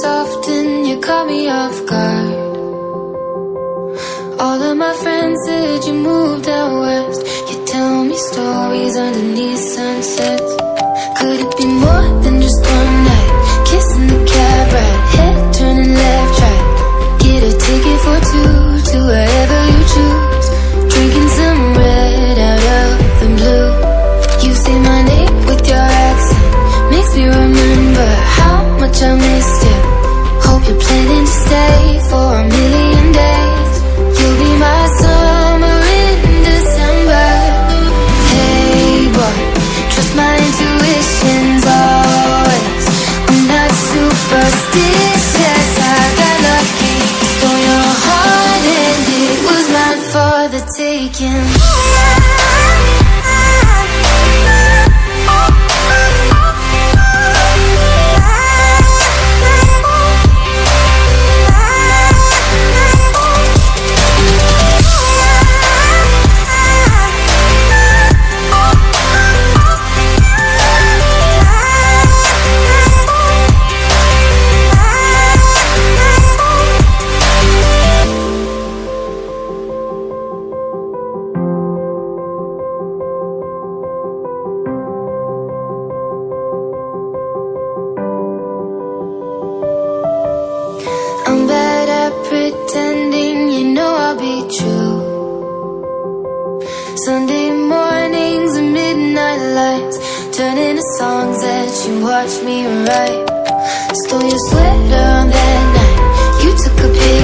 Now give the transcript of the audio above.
soft and you caught me off guard. All of my friends said you moved out west. You tell me stories underneath sunsets. Could it be more than just one night? Kissing the cab ride, head turning left, right. Get a ticket for two to wherever you choose. Drinking some red out of the blue. You say my name with your accent, makes me remember how much I missed you. Hope you're planning to stay for a million days. You'll be my summer in December. Hey boy, trust my intuitions always. I'm not superstitious, I got lucky. Stole your heart and it was mine for the taking. I'm bad at pretending, you know I'll be true. Sunday mornings and midnight lights turn into songs that you watch me write. Stole your sweater on that night, you took a picture.